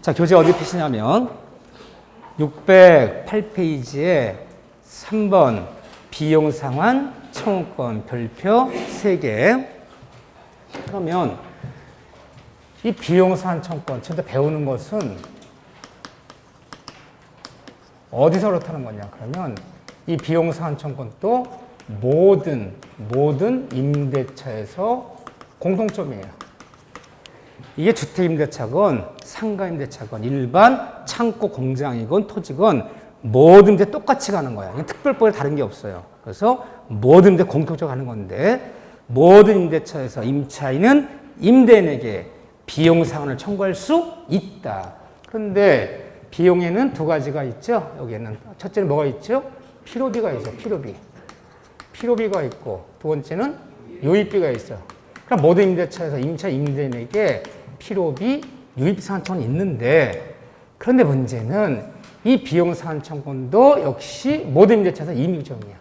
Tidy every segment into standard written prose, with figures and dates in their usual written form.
자, 교재 어디 펴시냐면 608페이지에 3번 비용상환 청구권 별표 3개. 그러면 이 비용상환 청구권 저희가 배우는 것은 어디서 그렇다는 거냐? 그러면 이 비용상환 청구권도 모든 임대차에서 공통점이에요. 이게 주택임대차건 상가임대차건 일반 창고 공장이건 토지건 모든 데 똑같이 가는 거야. 이게 특별법에 다른 게 없어요. 그래서 모든 데 공통적으로 가는 건데 모든 임대차에서 임차인은 임대인에게 비용상환을 청구할 수 있다. 그런데 비용에는 두 가지가 있죠. 여기에는 첫째는 뭐가 있죠? 필요비가 있어요. 필요비가 있고 두 번째는 유입비가 있어요. 그럼 모든 임대차에서 임대인에게 필요비, 유입상환청은 있는데 그런데 문제는 이 비용상환청권도 역시 모든 임대차에서 임의규정이야.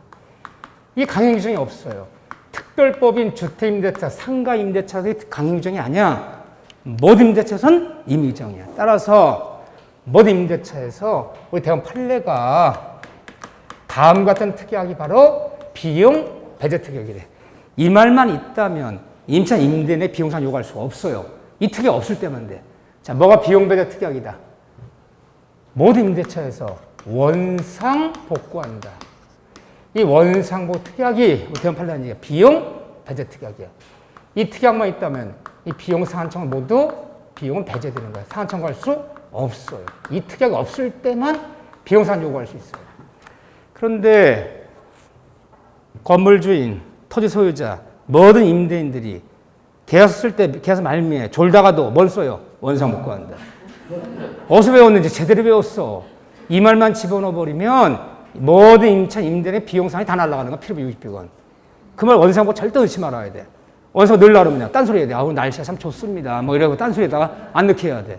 이 강행규정이 없어요. 특별법인 주택임대차, 상가임대차의 강행규정이 아니야. 모든 임대차에서는 임의규정이야. 따라서 모든 임대차에서 우리 대원 판례가 다음 같은 특약이 바로 비용 배제 특약이래. 이 말만 있다면 임차 임대인의 비용상환 요구할 수가 없어요. 이 특약 없을 때만 돼. 자, 뭐가 비용 배제 특약이다? 모든 임대차에서 원상 복구한다. 이 원상 복구 특약이 대원 판례는 얘기야. 비용 배제 특약이야. 이 특약만 있다면 이 비용 상환청은 모두 비용은 배제되는 거야. 상환 청구할 수 없어요. 이 특약이 없을 때만 비용 상환 요구할 수 있어요. 그런데 건물 주인, 토지 소유자, 모든 임대인들이 계약서 쓸 때 계약서 말미에 졸다가도 뭘 써요? 원상 복구한다. 어디서 배웠는지 제대로 배웠어. 이 말만 집어넣어버리면 모든 임차 임대인의 비용상이 다 날아가는 거야. 필요비, 유입비건. 그 말 원상 복구 절대 넣지 말아야 돼. 원상 넣으려고 그러면 딴소리 해야 돼. 아우 날씨가 참 좋습니다. 뭐 이러고 딴소리에다가 안 넣게 해야 돼.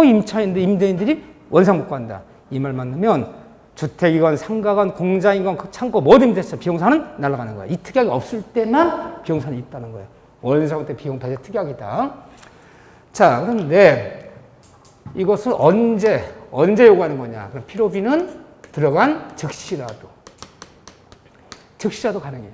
임차인들, 임대인들이 원상 복구한다. 이 말만 넣으면 주택이건 상가건 공장이건 창고 모든 임대차 비용상은 날아가는 거야. 이 특약이 없을 때만 비용상이 있다는 거예요. 원상 때 비용 배제 특약이다. 자, 그런데 이것을 언제 요구하는 거냐? 그럼 필요비는 들어간 즉시라도 가능해요.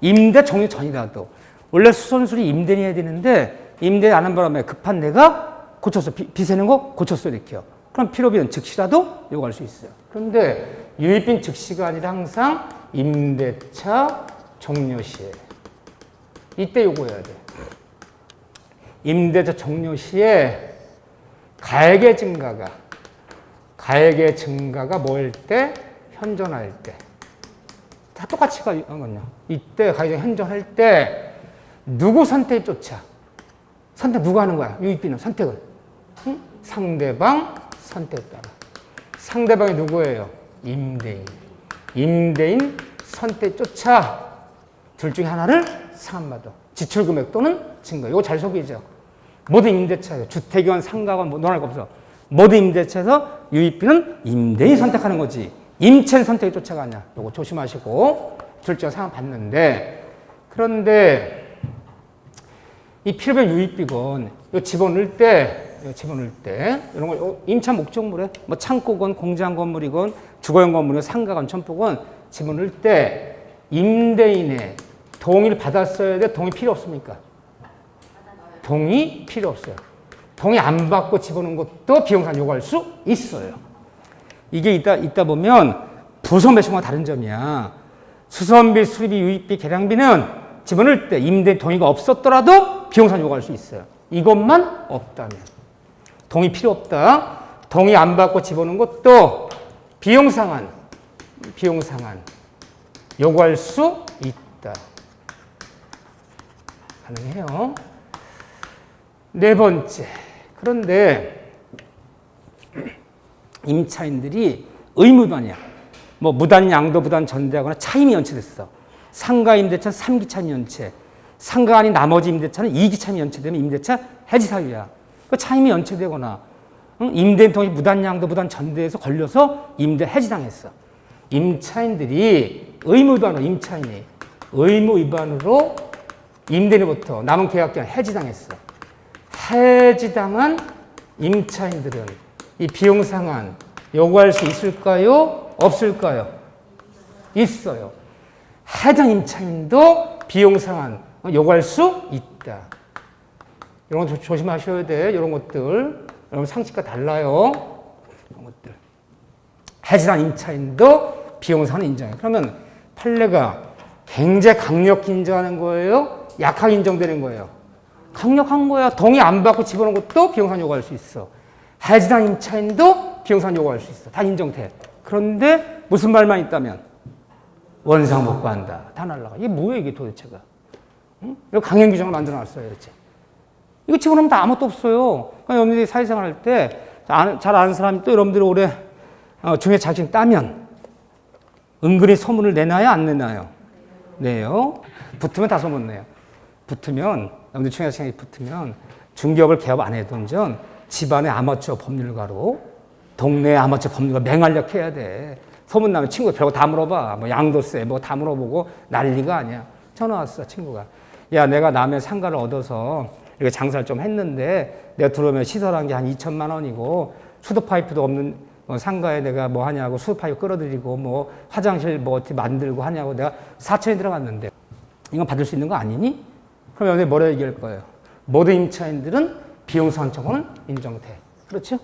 임대 종료 전이라도. 원래 수선술이 임대인이 해야 되는데 임대 안 한 바람에 급한 내가 고쳤어. 비세는 거 고쳤어 이렇게요. 그럼 필요비는 즉시라도 요구할 수 있어요. 그런데 유입비는 즉시가 아니라 항상 임대차 종료 시에 이때 요구해야 돼. 임대차 종료 시에 가액의 증가가 뭐일 때? 현존할 때. 다 똑같이 가거든요. 이때 가액이 현존할 때 누구 선택에 쫓아? 선택 누가 하는 거야? 유입비는 선택을. 응? 상대방 선택에 따라. 상대방이 누구예요? 임대인 선택에 쫓아 둘 중에 하나를 상환받아. 지출금액 또는 증거. 이거 잘 속이죠. 모든 임대차에서 주택이건 상가건 뭐 논할 거 없어. 모든 임대차에서 유입비는 임대인이 선택하는 거지. 임차인 선택에 쫓아가 아니야. 이거 조심하시고 둘 중에 상환받는데 그런데 이 필요비 유입비건 이거 집어넣을 때 이런 거 임차 목적물에 뭐 창고건 공장 건물이건 주거용 건물이건 상가건 첨부건 집어넣을 때 임대인의 동의를 받았어야 돼? 동의 필요 없습니까? 동의 필요 없어요. 동의 안 받고 집어넣은 것도 비용상 요구할 수 있어요. 이게 있다 보면 부서 매수와 다른 점이야. 수선비, 수리비, 유입비, 계량비는 집어넣을 때 임대인 동의가 없었더라도 비용상 요구할 수 있어요. 이것만 없다면. 동의 필요 없다. 동의 안 받고 집어넣은 것도 비용상환 요구할 수 있다. 가능해요. 네 번째. 그런데 임차인들이 의무반이야. 뭐 무단 양도, 무단 전대하거나 차임이 연체됐어. 상가 임대차는 3기 차임 연체. 상가 아닌 나머지 임대차는 2기 차임이 연체되면 임대차 해지 사유야. 그 차임이 연체되거나 임대인 동의 무단 양도, 무단 전대에서 걸려서 임대 해지당했어. 임차인들이 의무 위반으로 임대인으로부터 남은 계약 기간 해지당했어. 해지당한 임차인들은 이 비용 상한 요구할 수 있을까요? 없을까요? 있어요. 해당 임차인도 비용 상한 요구할 수 있다. 이런 거 조심하셔야 돼. 이런 것들. 여러분 상식과 달라요. 이런 것들. 해당 임차인도 비용 상한 인정해. 그러면 판례가 굉장히 강력히 인정하는 거예요? 약하게 인정되는 거예요? 강력한 거야. 동의 안 받고 집어넣은 것도 비용 상한 요구할 수 있어. 해당 임차인도 비용 상한 요구할 수 있어. 다 인정돼. 그런데 무슨 말만 있다면 원상 복구한다. 다 날라가. 이게 뭐예요, 이게 도대체가? 응? 이거 강행 규정을 만들어 놨어요, 그렇지? 이거 집어넣으면 다 아무것도 없어요. 그러니까 여러분들이 사회생활 할 때 잘 아는 사람이 또 여러분들이 올해 중에 자격증 따면 은근히 소문을 내나요, 안 내나요? 내요. 붙으면 다 소문 내요. 붙으면, 여러분들 중에 자격증이 붙으면 중개업을 개업 안 해둔 전 집안의 아마추어 법률가로 동네 아마추어 법률가 맹활약해야 돼. 소문나면 친구가 별거 다 물어봐. 뭐 양도세 뭐 다 물어보고 난리가 아니야. 전화 왔어, 친구가. 야, 내가 남의 상가를 얻어서 이렇게 장사를 좀 했는데 내가 들어오면 시설한 게 한 2천만 원이고 수도파이프도 없는 상가에 내가 뭐 하냐고 수도파이프 끌어들이고 뭐 화장실 뭐 어떻게 만들고 하냐고 내가 4천이 들어갔는데 이건 받을 수 있는 거 아니니? 그럼 여기 뭐라 얘기할 거예요? 모든 임차인들은 비용 상한청구는 인정돼. 그렇죠?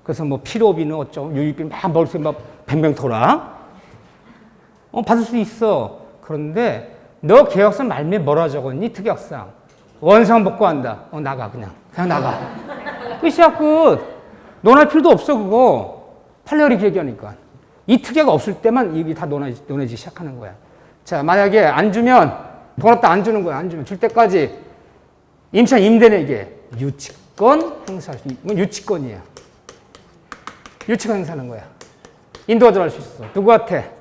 그래서 뭐 필요비는 어쩌고 유익비는 막 머릿속에 막 뱅뱅 돌아. 받을 수 있어. 그런데 너 계약서 말미에 뭐라 적었니? 특약상. 원상 복구한다. 나가 그냥 나가. 끝이야 끝. 논할 필요도 없어 그거. 판례가 이렇게 얘기하니까. 이 특약이 없을 때만 이게 다 논해지기 시작하는 거야. 자, 만약에 안 주면 돈 없다 안 주는 거야. 안 주면 줄 때까지 임차 임대인에게 유치권 행사할 수 있는 이건 유치권이야. 유치권 행사하는 거야. 인도가 들어갈 수 있어. 누구한테?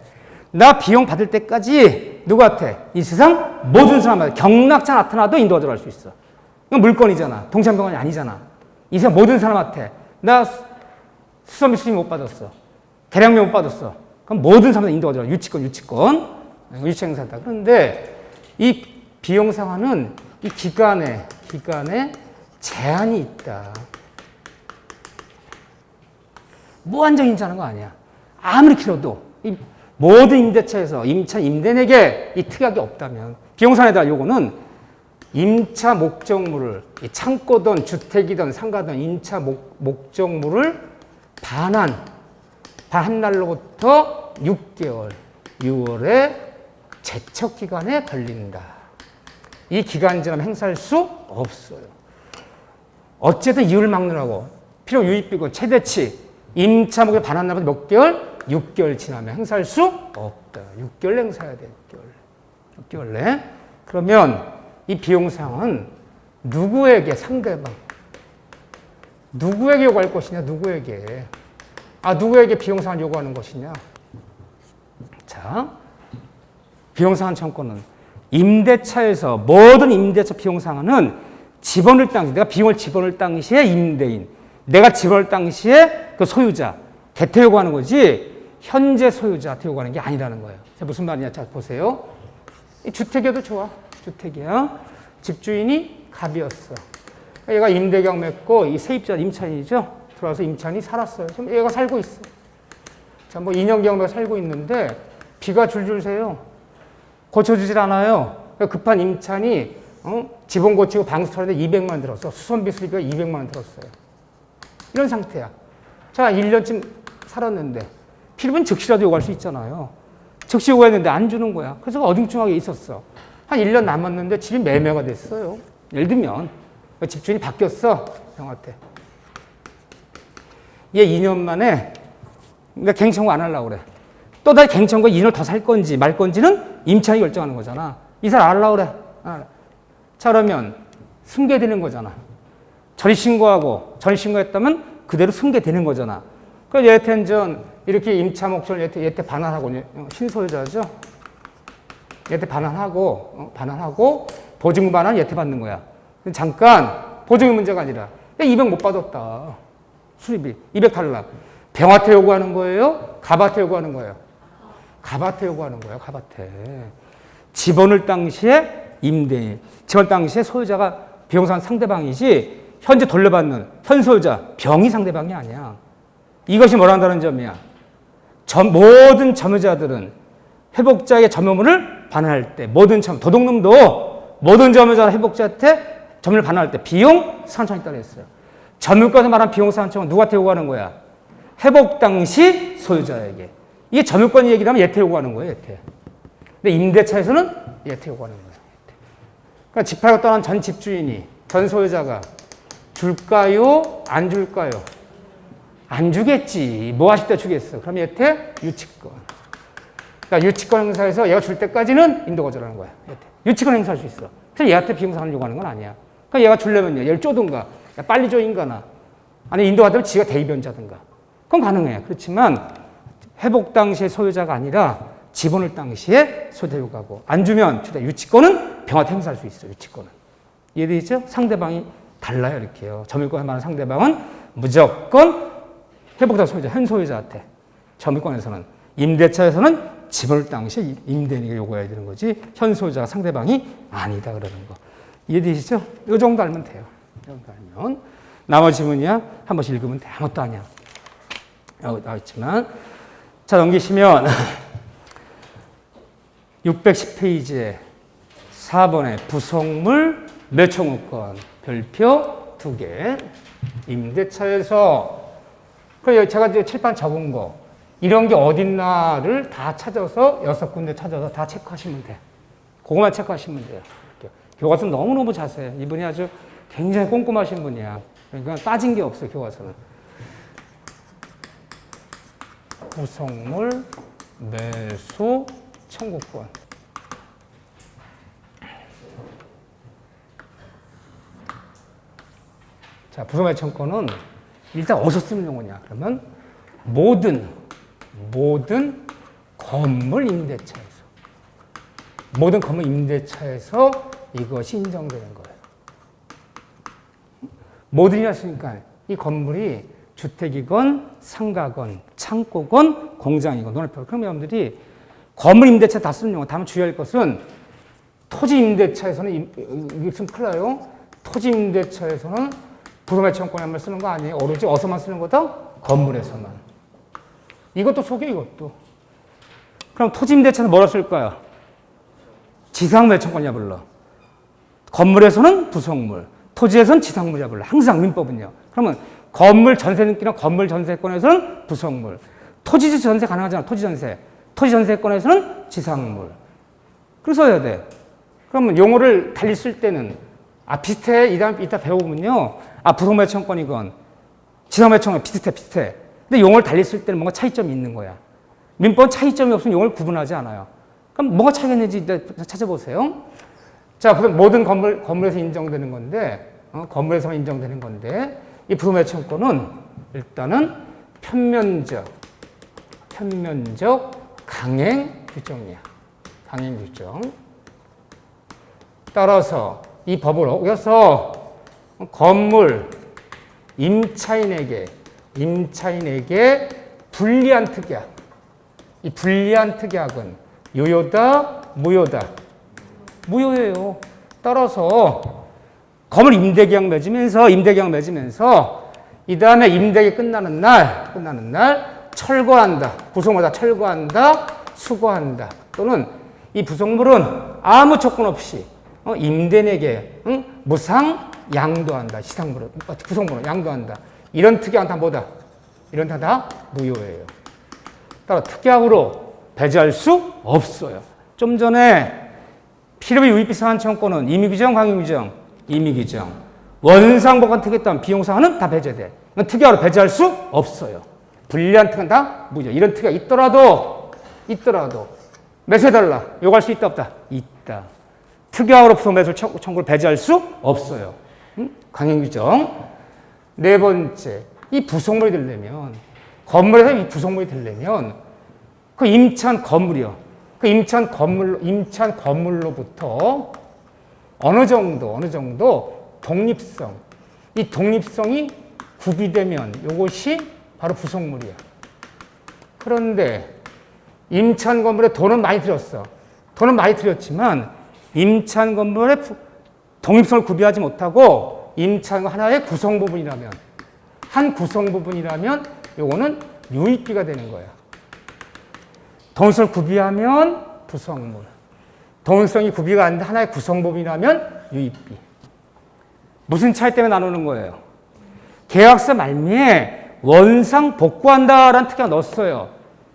나 비용 받을 때까지 누구한테? 이 세상 모든 사람한테 경락자 나타나도 인도가 들어갈 수 있어. 이건 물건이잖아. 동창병원이 아니잖아. 이 세상 모든 사람한테 나 수선비 수임 못 받았어. 대량면 못 받았어. 그럼 모든 사람한테 인도가 들어가. 유치권. 유치 행사다. 그런데 이 비용 상한은 이 기간에 제한이 있다. 무한정 인정하는 거 아니야. 아무리 길어도 이 모든 임대차에서 임차 임대인에게 이 특약이 없다면 비용상에다 요거는 임차 목적물을 창고든 주택이든 상가든 임차 목적물을 반환 한 날로부터 6개월 6월에 제척 기간에 걸린다. 이 기간 지나면 행사할 수 없어요. 어쨌든 이유를 막느라고 필요 유익비고 최대치 임차 목에 반환 날부터 몇 개월? 6개월 지나면 행사할 수 없다. 6개월 행사해야 돼. 6개월 내. 그러면 이 비용상은 누구에게 상대방 누구에게 요구할 것이냐? 누구에게 비용상을 요구하는 것이냐? 자, 비용상한 청구는 임대차에서 모든 임대차 비용상한은 집어넣을 당시 내가 비용을 집어넣을 당시에 임대인 내가 집어넣을 당시에 그 소유자 개태 요구하는 거지 현재 소유자한테 요구하는 게 아니라는 거예요. 무슨 말이냐? 자, 보세요. 이 주택이어도 좋아. 주택이야. 집주인이 갑이었어. 얘가 임대계약 맺고 이 세입자 임차인이죠. 들어와서 임차인이 살았어요. 지금 얘가 살고 있어. 자, 뭐 2년 계약으로 살고 있는데 비가 줄줄 새요. 고쳐주질 않아요. 급한 임차인이 지붕 고치고 방수 털는데 200만 원 들었어. 수선비 수리비가 200만 원 들었어요. 이런 상태야. 자, 1년쯤 살았는데 필요면 즉시라도 요구할 수 있잖아요. 즉시 요구했는데 안 주는 거야. 그래서 어중충하게 있었어. 한 1년 남았는데 집이 매매가 됐어요. 예를 들면 집주인이 바뀌었어. 형한테. 얘 2년 만에 그러니까 갱청구 안 하려고 그래. 또 다시 갱청구 2년을 더 살 건지 말 건지는 임차인이 결정하는 거잖아. 이 사람 안 하려고 그래. 자, 그러면 승계되는 거잖아. 전입신고했다면 그대로 승계되는 거잖아. 그래서 얘한테는 이렇게 임차 목적을 얘한테 반환하고, 신소유자죠. 얘한테 반환하고, 보증금 반환 얘한테 받는 거야. 잠깐, 보증금 문제가 아니라, 200 못 받았다. 수리비, 200 달라. 병한테 요구하는 거예요? 갑한테 요구하는 거예요? 갑한테 요구하는 거예요, 갑한테. 집어넣을 당시에 임대인, 집어넣을 당시에 소유자가 비용상 상대방이지, 현재 돌려받는 현소유자, 병이 상대방이 아니야. 이것이 뭘 한다는 점이야. 모든 점유자들은 회복자의 점유물을 반환할 때, 도둑놈도 모든 점유자 회복자한테 점유를 반환할 때 비용 상환청이 있다고 했어요. 점유권에서 말한 비용 상환청은 누구한테 요구하는 거야? 회복 당시 소유자에게. 이게 점유권 얘기를 하면 예태 요구하는 거예요, 예태. 근데 임대차에서는 예태 요구하는 거예요. 예태. 그러니까 집 팔고 떠난 전 집주인이, 전 소유자가 줄까요? 안 줄까요? 안 주겠지. 뭐 하실 때 주겠어? 그럼 예태 유치권. 그러니까 유치권 행사에서 얘가 줄 때까지는 인도 거절하는 거야. 예태. 유치권 행사할 수 있어. 그래서 얘한테 비용 상환을 요구하는 건 아니야. 그러니까 얘가 주려면요. 얘를 쪼든가, 야, 빨리 줘 인간아. 아니 인도하더라도 지가 대의변자든가. 그건 가능해. 그렇지만 회복 당시의 소유자가 아니라 지분을 당시에 소유자 요구하고 안 주면 유치권은 병한테 행사할 수 있어. 유치권은. 이해되죠? 상대방이 달라요. 이렇게요. 점유권에 말하는 상대방은 무조건 회복당 소유자, 현 소유자한테. 점유권에서는. 임대차에서는 지분을 당시에 임대인에게 요구해야 되는 거지 현 소유자가 상대방이 아니다 그러는 거. 이해되시죠? 이 정도 알면 돼요. 이 정도 알면. 나머지 지문이야 한 번씩 읽으면 돼. 아무것도 아니야. 여기 나와있지만. 자, 넘기시면 610페이지에 4번에 부속물 매청구권 별표 2개. 임대차에서 제가 이제 칠판 적은 거 이런 게 어딨나를 다 찾아서 6군데 찾아서 다 체크하시면 돼. 그거만 체크하시면 돼요. 교과서는 너무너무 자세해. 이분이 아주 굉장히 꼼꼼하신 분이야. 그러니까 빠진 게 없어요, 교과서는. 부속물 매수 청구권. 자, 부속물 청구권은 일단 어디서 쓰는 용어냐? 그러면 모든 건물 임대차에서 모든 건물 임대차에서 이것이 인정되는 거예요. 모든이 했으니까 이 건물이 주택이건 상가건 창고건 공장이건 논의표. 그럼 여러분들이 건물 임대차 다 쓰는 용어. 다만 주의할 것은 토지 임대차에서는 이거 있으면 큰일 나요. 토지 임대차에서는 부속매청권에 한번 쓰는 거 아니에요. 오로지 어디서만 쓰는 거다? 건물에서만. 이것도 속여 이것도. 그럼 토지 임대차는 뭐라 쓸까요? 지상매청권이야 불러. 건물에서는 부속물, 토지에서는 지상물이야 불러. 항상 민법은요. 그러면 건물 전세 등기나 건물 전세권에서는 부속물, 토지 전세 가능하잖아. 토지 전세. 토지 전세권에서는 지상물. 그래서 해야 돼. 그러면 용어를 달리 쓸 때는 비슷해. 이따 배워보면요. 부속매청권이건 지상매청권 비슷해. 근데 용어를 달리 쓸 때는 뭔가 차이점이 있는 거야. 민법은 차이점이 없으면 용어를 구분하지 않아요. 그럼 뭐가 차이가 있는지 찾아보세요. 자, 모든 건물에서 인정되는 건데, 건물에서만 인정되는 건데, 이 부속매청권은 일단은 편면적 강행 규정이야. 강행 규정. 따라서 이 법을 어겨서 건물 임차인에게 불리한 특약. 이 불리한 특약은 유효다, 무효다? 무효예요. 따라서 건물 임대계약 맺으면서 이 다음에 임대기 끝나는 날 철거한다. 부속물다 철거한다, 수거한다. 또는 이 부속물은 아무 조건 없이 임대인에게 무상 양도한다. 부속물은 양도한다. 이런 특약은 다 뭐다? 이런 다 무효예요. 따라 특약으로 배제할 수 없어요. 좀 전에 필요비 유입비 상환청구권은 임의규정, 강요규정, 임의규정. 원상복원 특약에 비용상환은 다 배제돼. 특약으로 배제할 수 없어요. 불리한 특약은 다 무효. 이런 특약 있더라도 매수해달라. 요구할 수 있다 없다? 있다. 특약으로 부속매수 청구를 배제할 수 없어요. 강행규정. 네 번째, 이 부속물이 되려면 건물에서 이 부속물이 되려면 그 임차한 건물이요. 그 임차한 건물로부터 어느 정도 독립성, 이 독립성이 구비되면 이것이 바로 부속물이야. 그런데 임차한 건물에 돈은 많이 들였지만 임차한 건물에 독립성을 구비하지 못하고 임차는 하나의 구성 부분이라면, 한 구성 부분이라면 요거는 유입비가 되는 거야. 동일성을 구비하면 부성물. 동일성이 구비가 안 돼 하나의 구성 부분이라면 유입비. 무슨 차이 때문에 나누는 거예요? 계약서 말미에 원상 복구한다라는 특약을 넣었어요.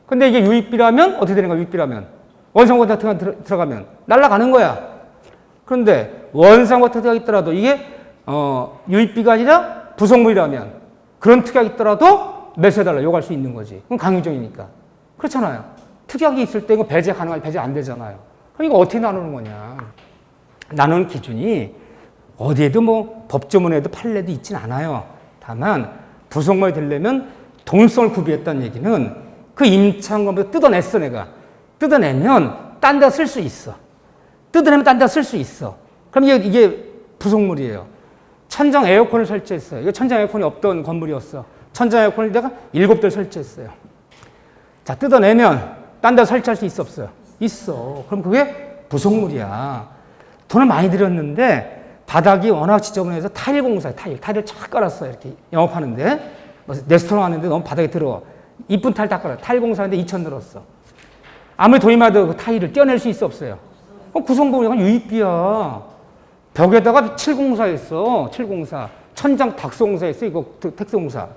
근데 이게 유입비라면 어떻게 되는 거야? 유입비라면 원상 복구 특약 들어가면 날아가는 거야. 그런데 원상 복구 특약이 있더라도 이게 유입비가 아니라 부성물이라면 그런 특약이 있더라도 매수해달라 요구할 수 있는 거지. 그럼 강요적이니까. 그렇잖아요. 특약이 있을 때 이거 배제 가능하지 배제 안 되잖아요. 그럼 이거 어떻게 나누는 거냐? 나누는 기준이 어디에도 뭐 법조문에도 판례도 있진 않아요. 다만 부성물이 되려면 동일성을 구비했다는 얘기는 그 임차인권부터 뜯어냈어 내가. 뜯어내면 딴 데 쓸 수 있어. 뜯어내면 딴 데 쓸 수 있어. 그럼 이게 부속물이에요. 천장 에어컨을 설치했어요. 이거 천장 에어컨이 없던 건물이었어. 천장 에어컨을 내가 7대를 설치했어요. 자, 뜯어내면 딴 데 설치할 수 있어 없어요? 있어. 그럼 그게 부속물이야. 돈을 많이 들였는데 바닥이 워낙 지저분해서 타일 공사에 타일을 쫙 깔았어요. 이렇게 영업하는데 레스토랑 하는데 너무 바닥에 더러워. 이쁜 타일 다 깔아. 타일 공사하는데 2천 들었어. 아무리 돈이 많아도 그 타일을 떼어낼 수 있어 없어요? 구성부는 유입비야. 벽에다가 칠공사했어. 칠공사. 천장 닥스공사했어. 이거 택스공사.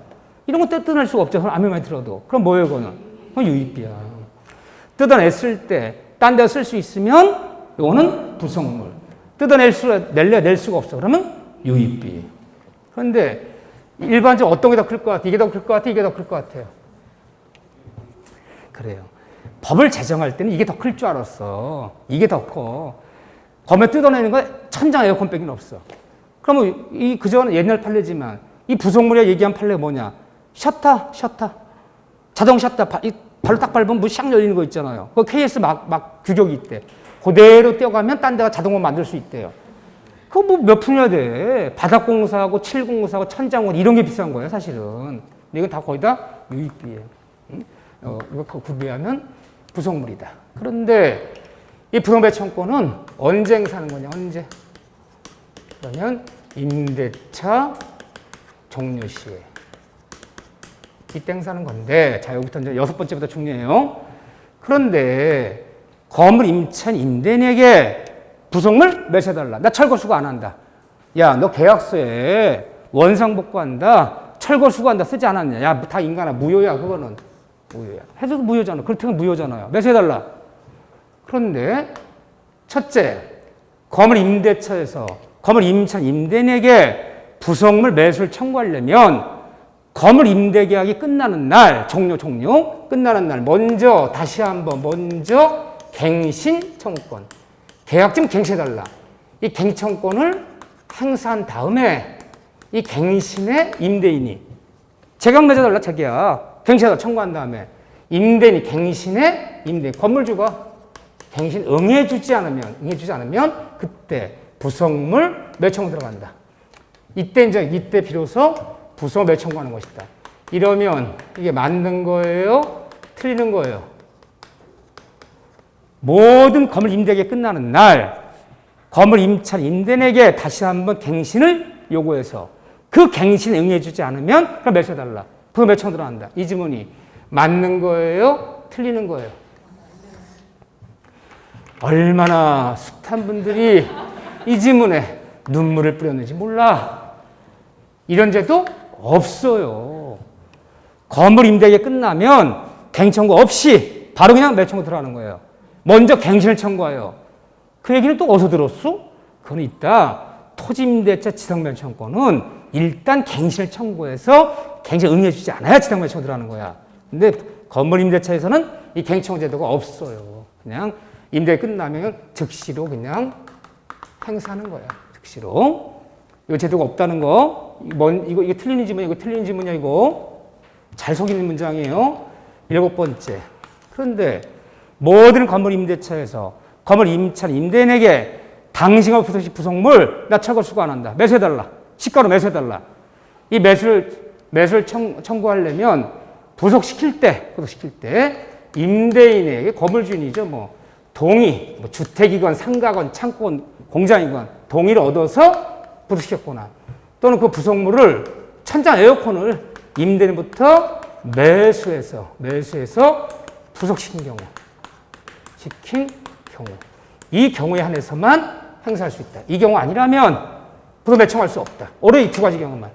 이런 거 뜯어낼 수가 없죠. 아무리 많이 들어도. 그럼 뭐예요, 그거는? 그건 유입비야. 뜯어냈을 때 딴 데 쓸 수 있으면 이거는 부속물. 낼 수가 없어. 그러면 유입비. 그런데 일반적으로 어떤 게 더 클 것 같아? 이게 더 클 것 같아? 이게 더 클 것 같아요? 그래요. 법을 제정할 때는 이게 더 클 줄 알았어. 이게 더 커. 검에 뜯어내는 거 천장 에어컨 빼기는 없어. 그러면 그전에 옛날 판례지만 이 부속물에 얘기한 판례가 뭐냐? 셔터. 자동 셔터. 발로 딱 밟으면 문 샥 열리는 거 있잖아요. 그 KS 막 규격이 있대. 그대로 떼어가면 딴 데가 자동으로 만들 수 있대요. 그거 뭐 몇 푼이야 돼. 바닥공사하고 칠공사하고 천장공 이런 게 비싼 거예요, 사실은. 근데 이건 다 거의 다 유입비예요. 이거 구비하면 부속물이다. 그런데 이 부동배청권은 언제 행사하는 거냐, 언제? 그러면 임대차 종료 시에. 이때 행사하는 건데, 자, 여기부터 이제 6번째부터 중요해요. 그런데 건물 임차인 임대인에게 부속물 매수해달라. 나 철거 수거 안 한다. 야, 너 계약서에 원상 복구한다, 철거 수거한다 쓰지 않았냐? 야, 다 인간아, 무효야, 그거는. 무효야. 해줘도 무효잖아. 그렇다면 무효잖아요. 매수해달라. 그런데 첫째, 건물 임대차에서 건물 임차인 임대인에게 부속물 매수를 청구하려면 건물 임대 계약이 끝나는 날, 종료 끝나는 날 다시 한번 갱신 청구권. 계약금 갱신해달라. 이 갱신권을 행사한 다음에 이 갱신의 임대인이 재계약 맺어달라, 재계약. 갱신해달라 청구한 다음에 임대인이 갱신의 임대인, 건물주가 갱신 응해주지 않으면 그때 부속물 매청으로 들어간다. 이때 비로소 부속물 매청구하는 것이다. 이러면 이게 맞는 거예요? 틀리는 거예요? 모든 건물 임대계약이 끝나는 날 건물 임차인 임대인에게 다시 한번 갱신을 요구해서 그 갱신에 응해주지 않으면 그럼 매수해달라. 부속물 매청 들어간다. 이 지문이 맞는 거예요? 틀리는 거예요? 얼마나 숱한 분들이 이 지문에 눈물을 뿌렸는지 몰라. 이런 제도 없어요. 건물 임대계약이 끝나면 갱신 청구 없이 바로 그냥 매청구 들어가는 거예요. 먼저 갱신을 청구해요. 그 얘기는 또 어디서 들었어? 그건 있다. 토지임대차 지상멸청권은 일단 갱신을 청구해서 갱신 응해주지 않아야 지상멸청구 들어가는 거야. 근데 건물 임대차에서는 이 갱신청구 제도가 없어요. 그냥 임대 끝나면 즉시로 그냥 행사하는 거야. 즉시로. 이거 제도가 없다는 거. 이거 틀린 지문이야. 이거 틀린 지문이야. 이거 잘 속이는 문장이에요. 7번째. 그런데 모든 건물 임대차에서 건물 임차인 임대인에게 당신과 부속물 나 철거 수거 안 한다. 매수해달라. 시가로 매수해달라. 이 매수를 청구하려면 부속시킬 때 임대인에게 건물주인이죠. 동의, 주택이건 상가건 창고건 공장이건 동의를 얻어서 부속시켰거나 또는 그 부속물을 천장 에어컨을 임대인부터 매수해서 부속시킨 경우. 이 경우에 한해서만 행사할 수 있다. 이 경우 아니라면 부속 매청할 수 없다. 오로지 이 두 가지 경우만.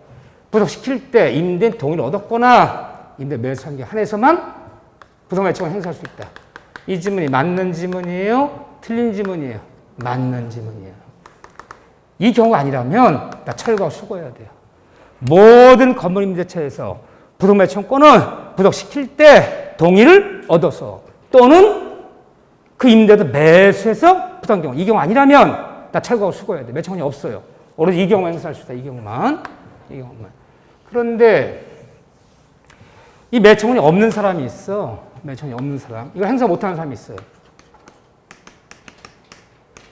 부속시킬 때 임대인 동의를 얻었거나 임대 매수한 경우에 한해서만 부속 매청을 행사할 수 있다. 이 지문이 맞는 지문이에요? 틀린 지문이에요? 맞는 지문이에요. 이 경우가 아니라면 나 철거하고 수거해야 돼요. 모든 건물 임대차에서 부속 매청권은 부속시킬 때 동의를 얻어서 또는 그 임대도 매수해서 부담 경우. 이 경우 아니라면 나 철거하고 수거해야 돼. 매청권이 없어요. 오로지 이 경우만 행사할 수 있다. 이 경우만. 그런데 이 매청권이 없는 사람이 있어. 매청권이 없는 사람. 이거 행사 못하는 사람이 있어요.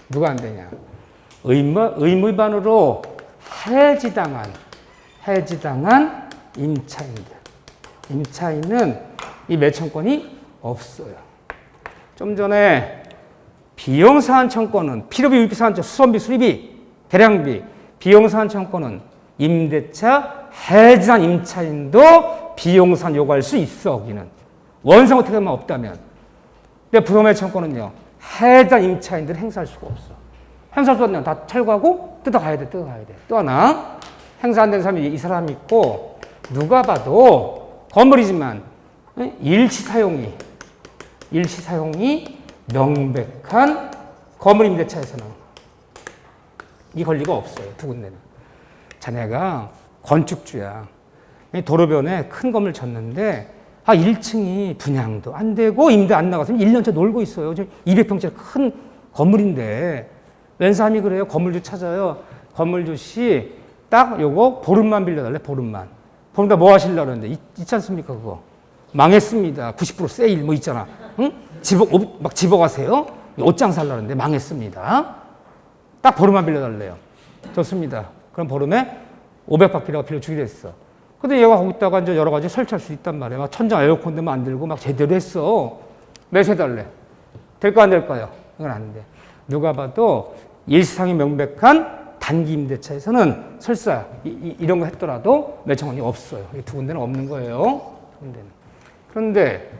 누가 안 되냐? 의무위반으로 해지당한 임차인들. 임차인은 이 매청권이 없어요. 좀 전에 비용사한 청권은 필요비, 유익비, 사한청, 수선비, 수리비, 대량비, 비용사한 청권은 임대차 해지한 임차인도 비용사한 요구할 수 있어. 거기는 원상 어떻게만 없다면. 근데 부속매청권은요 해지한 임차인들은 행사할 수가 없어. 행사할 수 없으면 다 철거하고 뜯어가야 돼. 또 하나 행사 안 된 사람이 이 사람이 있고 누가 봐도 건물이지만 일시 사용이 명백한 건물 임대차에서는 이 권리가 없어요. 두 군데는. 자네가 건축주야. 도로변에 큰 건물 졌는데 1층이 분양도 안 되고 임대 안 나가서 1년째 놀고 있어요. 200평짜리 큰 건물인데 웬 사람이 그래요? 건물주 찾아요. 건물주 씨 딱 요거 보름만 빌려달래. 보름만 뭐 하시려고 그러는데 있지 않습니까? 그거 망했습니다. 90% 세일 뭐 있잖아. 응? 막 집어가세요. 옷장 살라는데 망했습니다. 딱 보름만 빌려달래요. 좋습니다. 그럼 보름에 500바퀴라고 빌려주기로 했어. 근데 얘가 거기다가 이제 여러 가지 설치할 수 있단 말이야. 막 천장 에어컨도 만들고 막 제대로 했어. 매수해달래. 될까 안 될까요? 이건 안 돼. 누가 봐도 일상이 명백한 단기 임대차에서는 설사 이런 거 했더라도 매청권이 없어요. 이 두 군데는 없는 거예요. 두 군데는. 그런데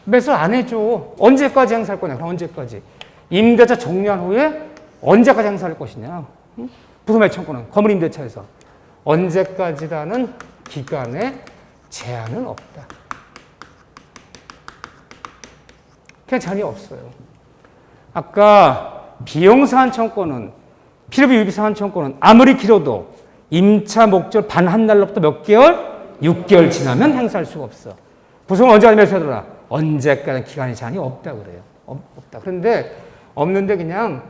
매수 안 해줘. 언제까지 행사할 거냐? 그럼 언제까지? 임대차 종료한 후에 언제까지 행사할 것이냐? 응? 부속 매청권은 건물 임대차에서 언제까지라는 기간에 제한은 없다. 그냥 제한이 없어요. 아까 비용사한 청권은 필요비 유비사한 청권은 아무리 길어도 임차 목적 반 한 날로부터 몇 개월? 6개월 지나면 행사할 수가 없어. 부속은 언제까지 매수하더라? 언제까지 기간이 제한이 없다 그래요. 없다. 그런데 없는데 그냥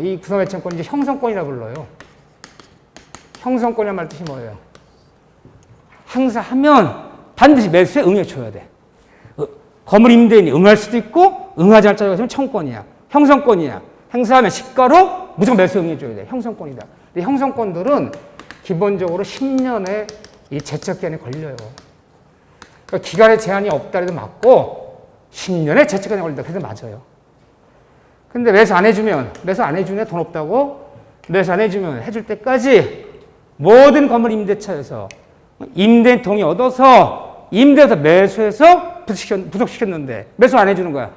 이 부속매청권이 이제 형성권이라 불러요. 형성권이란 말 뜻이 뭐예요? 행사하면 반드시 매수에 응해줘야 돼. 건물 임대인이 응할 수도 있고 응하지 않을 자가 있으면 청권이야. 형성권이야. 행사하면 시가로 무조건 매수에 응해줘야 돼. 형성권이다. 근데 형성권들은 기본적으로 10년의 이 제척기간이 걸려요. 그러니까 기간에 제한이 없다 해도 맞고 10년의 제척기간이 걸린다 그래도 맞아요. 근데 매수 안 해주면 돈 없다고 매수 안 해주면 해줄 때까지 모든 건물 임대차에서 임대인 동의 얻어서 임대에서 매수해서 부속시켰는데 매수 안 해주는 거야.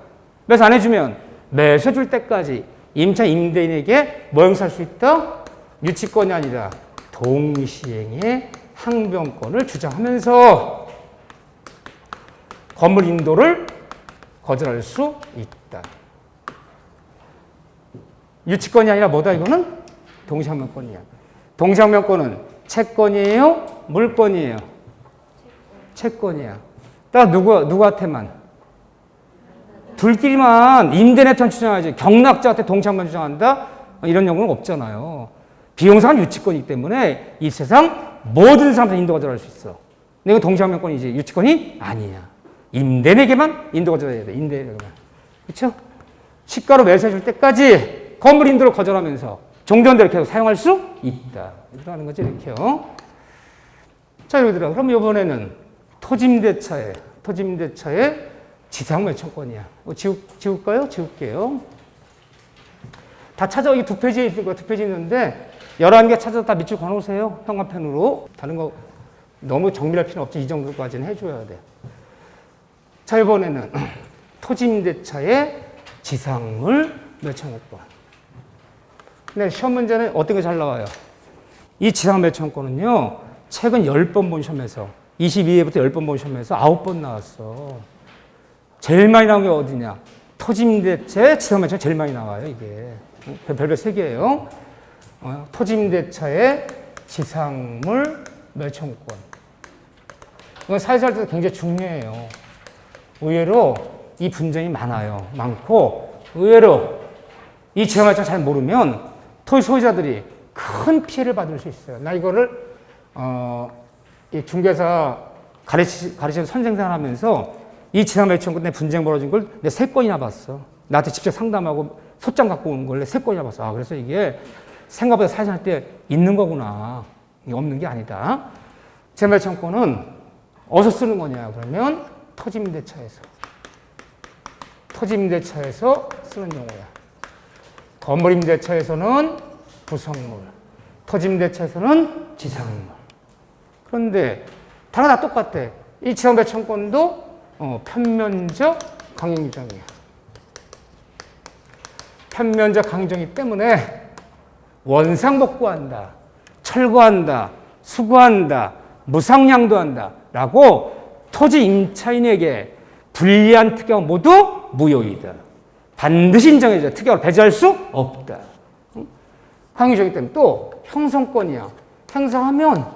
매수 안 해주면 매수해 줄 때까지 임차 임대인에게 뭐 행사할 수 있다? 유치권이 아니라 동시행의 항변권을 주장하면서 건물 인도를 거절할 수 있다. 유치권이 아니라 뭐다 이거는? 동시항변권이야. 동시항변권은 채권이에요? 물권이에요? 채권이야. 딱 누구한테만? 둘끼리만 임대인한테 주장하지. 경락자한테 동시항변 주장한다? 이런 경우는 없잖아요. 비용사는 유치권이기 때문에 이 세상 모든 사람들 인도 거절할 수 있어. 근데 이건 동시항변권이지 유치권이 아니야. 임대인에게만 인도 거절해야 돼. 임대인에게만. 그렇죠? 시가로 매수해 줄 때까지 건물 인도를 거절하면서 종전대로 계속 사용할 수 있다. 이렇게 하는 거죠. 이렇게요. 자, 여러분들 그럼 이번에는 토지임대차의 지상매청권이야. 지울까요? 지울게요. 다 찾아, 이 두 페이지에 있을 거야. 두 페이지 있는데, 11개 찾아서 다 밑줄 그어놓으세요. 형광펜으로. 다른 거 너무 정밀할 필요는 없지. 이 정도까지는 해줘야 돼. 자, 이번에는 토지임대차의 지상물 몇천억권. 근데 시험 문제는 어떤 게 잘 나와요? 이 지상 몇천억권은요, 최근 10번 본 시험에서, 22회부터 10번 본 시험에서 9번 나왔어. 제일 많이 나온 게 어디냐? 토지임대차의 지상 몇천억 제일 많이 나와요, 이게. 별별 3개예요. 토지임대차의 지상물 몇천억권. 이건 사회생활 때도 굉장히 중요해요. 의외로 이 분쟁이 많고, 의외로 이 지상 몇천억 잘 모르면 토지 소유자들이 큰 피해를 받을 수 있어요. 나 이거를, 이 중개사 가르치는 선생생활 하면서 이 지상 몇천억 내 분쟁 벌어진 걸 내 3건이나 봤어. 나한테 직접 상담하고 소장 갖고 오는 걸 내 3건이나 봤어. 아, 그래서 이게 생각보다 사회생활 때 있는 거구나. 이게 없는 게 아니다. 지상 몇천억권은 어디서 쓰는 거냐? 그러면 토지임대차에서 쓰는 용어야. 건물임대차에서는 부속물, 토지임대차에서는 지상물. 그런데 다 똑같아. 이 지상 몇천권도 편면적 강행규정이야. 편면적 강행규정이기 때문에 원상복구한다, 철거한다, 수거한다, 무상양도한다 라고 토지 임차인에게 불리한 특약은 모두 무효이다. 반드시 인정해줘야 특약을 배제할 수 없다. 강행규정이기 때문에 또 형성권이야. 행사하면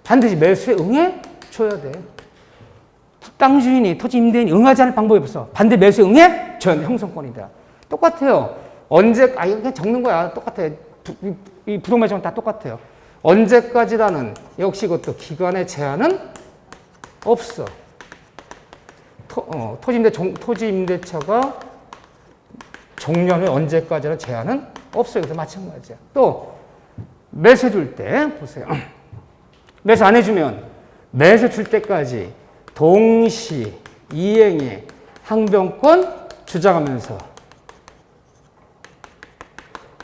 반드시 매수에 응해줘야 돼. 땅 주인이, 토지 임대인이 응하지 않을 방법이 없어. 반대 매수에 응해줘야 돼. 형성권이다. 똑같아요. 그냥 적는 거야. 똑같아. 이 부동매매는 다 똑같아요. 언제까지라는 역시 이것도 기간의 제한은 없어. 토지임대차가 종료는 언제까지라는 제한은 없어요. 그래서 마찬가지야. 또 매수해 줄 때 보세요. 매수 안 해주면 매수 줄 때까지 동시 이행의 항변권 주장하면서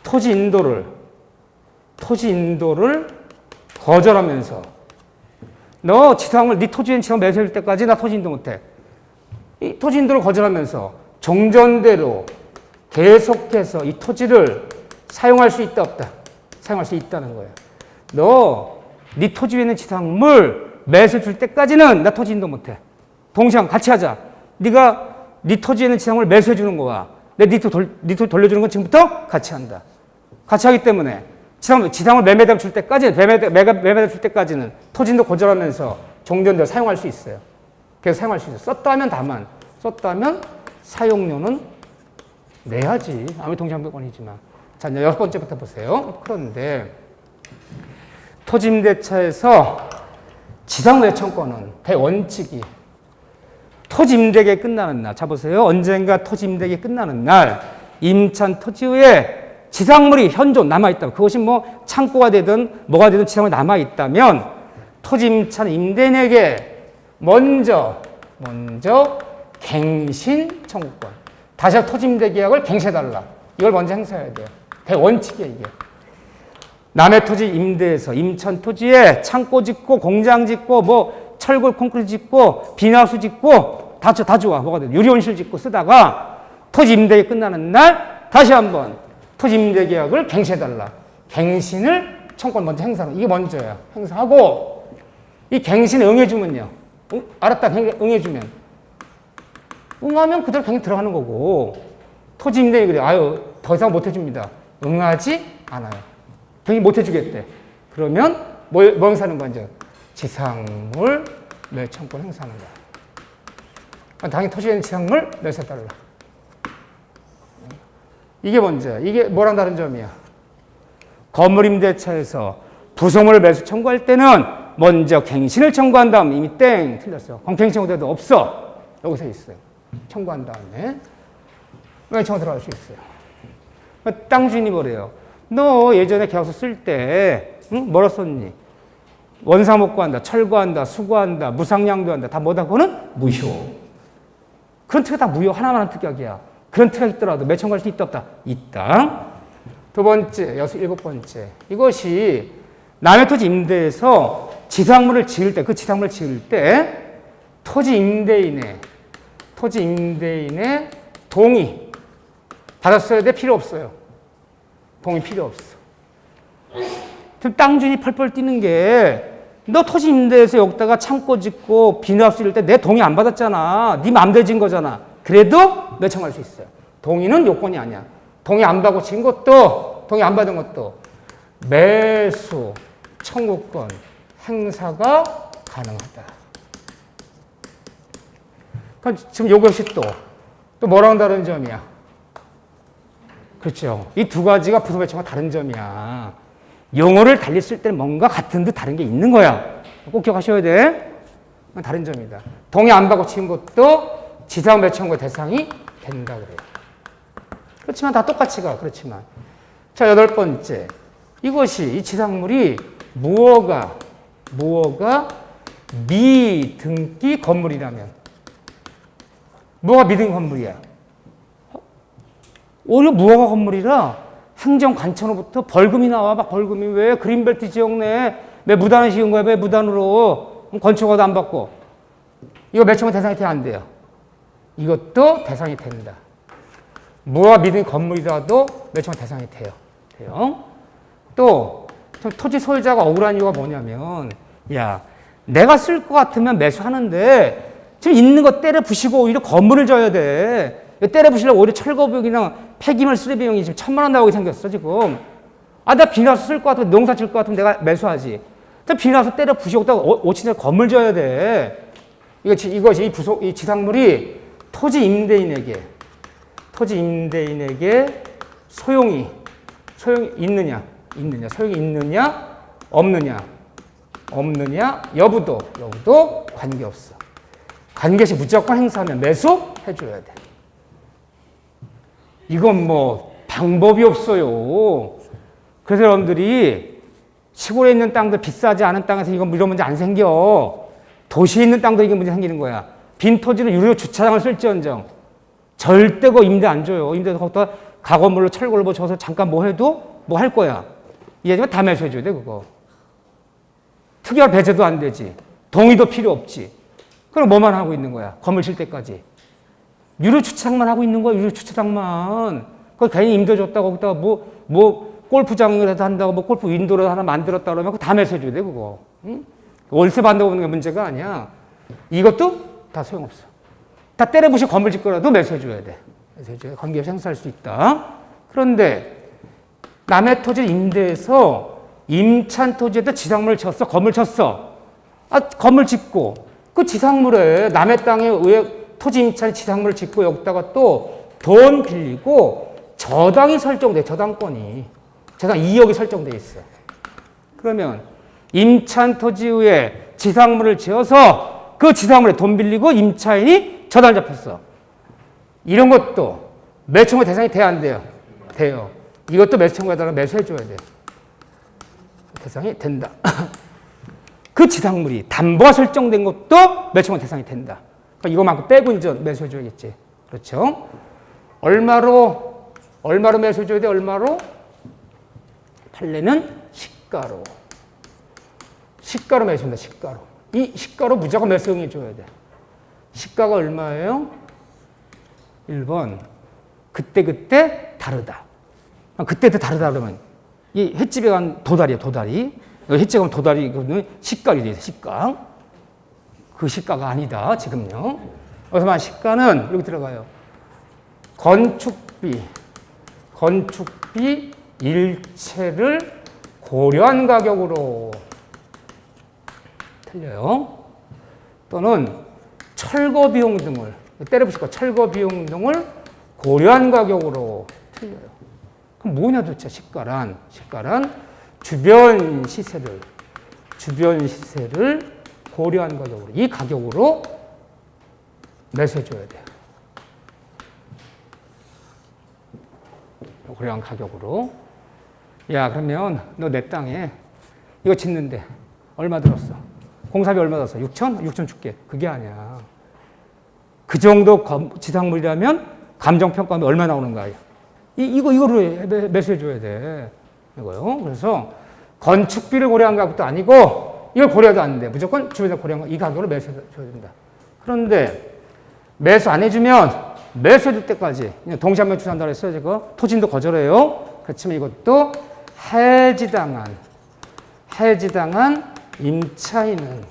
토지 인도를 거절하면서 너 지상을 네 토지엔 지상 매수할 때까지 나 토지 인도 못해. 이 토지 인도를 거절하면서 종전대로 계속해서 이 토지를 사용할 수 있다 없다? 사용할 수 있다는 거예요. 너 네 토지 위에 있는 지상물 매수 줄 때까지는 나 토지 인도 못해. 동시에 같이 하자. 네가 네 토지에 있는 지상물 매수해 주는 거와 네 토지 돌려주는 건 지금부터 같이 한다. 같이 하기 때문에 지상을 매매당 줄 때까지, 매매당 줄 때까지는 토지인도 거절하면서 종전대로 사용할 수 있어요. 그래서 사용할 수 있어요. 썼다면 다만, 썼다면 사용료는 내야지. 아무리 동시항변권이지만. 자, 이제 6번째부터 보세요. 그런데 토지임대차에서 지상매천권은 대원칙이 토지임대계 끝나는 날. 자, 보세요. 언젠가 토지임대계 끝나는 날 임차한 토지에 지상물이 현존 남아있다면 그것이 뭐 창고가 되든 뭐가 되든 지상물이 남아있다면 토지 임차인 임대인에게 먼저 갱신 청구권. 다시 토지 임대 계약을 갱신해달라. 이걸 먼저 행사해야 돼요. 대원칙이에요, 이게. 남의 토지 임대에서 임차한 토지에 창고 짓고 공장 짓고 뭐 철골 콘크리트 짓고 비닐하우스 짓고 다 좋아. 뭐가 돼? 유리온실 짓고 쓰다가 토지 임대가 끝나는 날 다시 한번 토지 임대 계약을 갱신해달라. 갱신을 청구권 먼저 행사하는 이게 먼저야. 행사하고 이 갱신에 응해주면요. 알았다. 응해주면 응하면 그대로 갱신 들어가는 거고 토지 임대인이 그래. 아유 더 이상 못 해줍니다. 응하지 않아요. 갱신 못 해주겠대. 그러면 뭐 행사하는 거야 이제 지상물 매청권 행사하는 거야. 당연히 토지에 지상물 매수해달라. 이게 먼저야. 이게 뭐랑 다른 점이야? 건물임대차에서 부속물을 매수 청구할 때는 먼저 갱신을 청구한 다음 이미 땡 틀렸어. 갱신 청구돼도 없어. 여기서 있어요. 청구한 다음에 청구 들어갈 수 있어요. 땅 주인이 뭐래요? 너 예전에 계약서 쓸 때 뭐라 썼니? 원상복구한다, 철거한다, 수거한다, 무상양도한다. 다 뭐다? 그거는 무효. 그런 특약 다 무효. 하나만 한 특약이야. 그런 특약이 있더라도 매청구할 수 있다 없다? 있다. 두 번째, 일곱 번째. 이것이 남의 토지 임대에서 지상물을 지을 때, 그 지상물을 지을 때 토지 임대인의 동의 받았어야 돼? 필요 없어요. 동의 필요 없어. 지금 땅 주인이 펄펄 뛰는 게 너 토지 임대에서 여기다가 창고 짓고 비닐하우스 지을 때 내 동의 안 받았잖아. 네 맘대로 진 거잖아. 그래도 매청할 수 있어요. 동의는 요건이 아니야. 동의 안 받고 진 것도, 동의 안 받은 것도 매수, 청구권, 행사가 가능하다. 그럼 지금 이것이 또 뭐랑 다른 점이야? 그렇죠. 이 두 가지가 부속 매청과 다른 점이야. 용어를 달리 쓸 때는 뭔가 같은 듯 다른 게 있는 거야. 꼭 기억하셔야 돼. 다른 점이다. 동의 안 받고 친 것도 지상 매청과 대상이 된다 그래요. 그렇지만 다 똑같이 가. 그렇지만. 자, 여덟 번째. 이것이, 이 지상물이 무허가 미등기 건물이라면. 무허가 미등기 건물이야. 오히려 무허가 건물이라 행정관청으로부터 벌금이 나와. 막 벌금이 왜 그린벨트 지역 내에 왜 무단을 지은 거야? 왜 무단으로? 건축허가도 안 받고. 이거 매청은 대상이 돼야 안 돼요. 이것도 대상이 된다. 무허가 미등기 건물이라도 매청은 대상이 돼요. 또 토지 소유자가 억울한 이유가 뭐냐면, 야, 내가 쓸 것 같으면 매수하는데 지금 있는 거 때려 부시고 오히려 건물을 져야 돼. 때려 부시려고 오히려 철거비용이랑 폐기물 수리 비용이 지금 1,000만 원 나오게 생겼어 지금. 아, 내가 비닐하우스 쓸 것 같으면, 농사 질 것 같으면 내가 매수하지. 비닐하우스 때려 부시고 5층에 건물 져야 돼. 이것이 이 지상물이 토지 임대인에게 소용이 있느냐, 소용이 있느냐, 없느냐, 여부도 관계없어. 관계시 무조건 행사하면 매수해줘야 돼. 이건 뭐 방법이 없어요. 그래서 여러분들이 시골에 있는 땅들, 비싸지 않은 땅에서 이런 문제 안 생겨. 도시에 있는 땅도 이게 문제 생기는 거야. 빈 토지를 유료 주차장을 쓸지언정 절대 그거 임대 안 줘요. 임대도 거기다 가건물로 철골로 뭐 줘서 잠깐 뭐 해도 뭐 할 거야. 이해하지만 다 매수해줘야 돼 그거. 특별 배제도 안 되지. 동의도 필요 없지. 그럼 뭐만 하고 있는 거야? 건물 질 때까지. 유료 주차장만 하고 있는 거야. 유료 주차장만. 그거 괜히 임대 줬다고 거기다가 뭐 골프장이라도 한다고 뭐 골프 윈도를 하나 만들었다 그러면 그거 다 매수해줘야 돼 그거. 응? 월세 받는다고 보는 게 문제가 아니야. 이것도 다 소용없어. 다 때려부시 건물 짓 거라도 매수해줘야 돼. 매수해줘야 관계없이 행사할 수 있다. 그런데 남의 토지를 임대해서 임찬 토지에다 지상물을 쳤어. 건물 쳤어. 아, 건물 짓고 그 지상물에 남의 땅에 의해 토지 임차인 지상물을 짓고 여기다가 또 돈 빌리고 저당이 설정돼. 저당권이. 저당 2억이 설정돼 있어. 그러면 임찬 토지 위에 지상물을 지어서 그 지상물에 돈 빌리고 임차인이 저당 잡혔어. 이런 것도 매청의 대상이 돼야 안 돼요? 돼요. 이것도 매청에다가 매수해줘야 돼. 대상이 된다. 그 지상물이 담보가 설정된 것도 매청의 대상이 된다. 그러니까 이거만큼 빼고 이제 매수해줘야겠지. 그렇죠? 얼마로 매수해줘야 돼? 얼마로? 판례는 시가로. 시가로 매수한다. 시가로. 이 시가로 무조건 매수응해줘야 돼. 시가가 얼마예요? 1번. 그때 다르다. 그때 다르다 그러면 이 횟집에 간 도다리야, 도다리. 횟집에 가면 도다리, 그거는 시가로 돼 있어, 시가. 그 시가가 아니다, 지금요. 그래서 말 시가는 여기 들어가요. 건축비 일체를 고려한 가격으로. 틀려요. 또는 철거 비용 등을, 때려부실까 철거 비용 등을 고려한 가격으로. 틀려요. 그럼 뭐냐 도대체 시가란 주변 시세를 고려한 가격으로, 이 가격으로 매수해줘야 돼요. 고려한 가격으로. 야, 그러면 너 내 땅에 이거 짓는데 얼마 들었어? 공사비 얼마 들었어? 6천? 6천 줄게. 그게 아니야. 그 정도 지상물이라면 감정평가하면 얼마 나오는 거야? 이거를 매수해줘야 돼. 이거요. 그래서 건축비를 고려한 것도 아니고 이걸 고려도 안 돼. 무조건 주변에서 고려한 거 이 가격으로 매수해줘야 된다. 그런데 매수 안 해주면 매수해줄 때까지 그냥 동시에 매수한다 그랬어요. 지금 토진도 거절해요. 그렇지만 이것도 해지당한 임차인은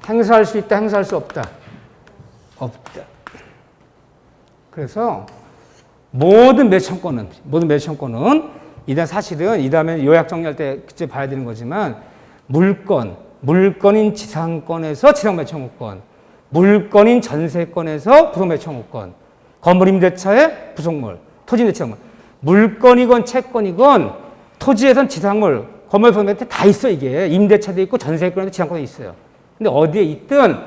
행사할 수 있다, 행사할 수 없다. 없다. 그래서 모든 매청권은 사실은 이 다음에 요약 정리할 때 그때 봐야 되는 거지만 물건인 지상권에서 지상매청권, 물건인 전세권에서 부속매청권, 건물 임대차의 부속물, 토지 임대차물, 물건이건 채권이건 토지에선 지상물, 건물 부속매체 다 있어 이게 임대차도 있고 전세권에도 지상권도 있어요. 근데 어디에 있든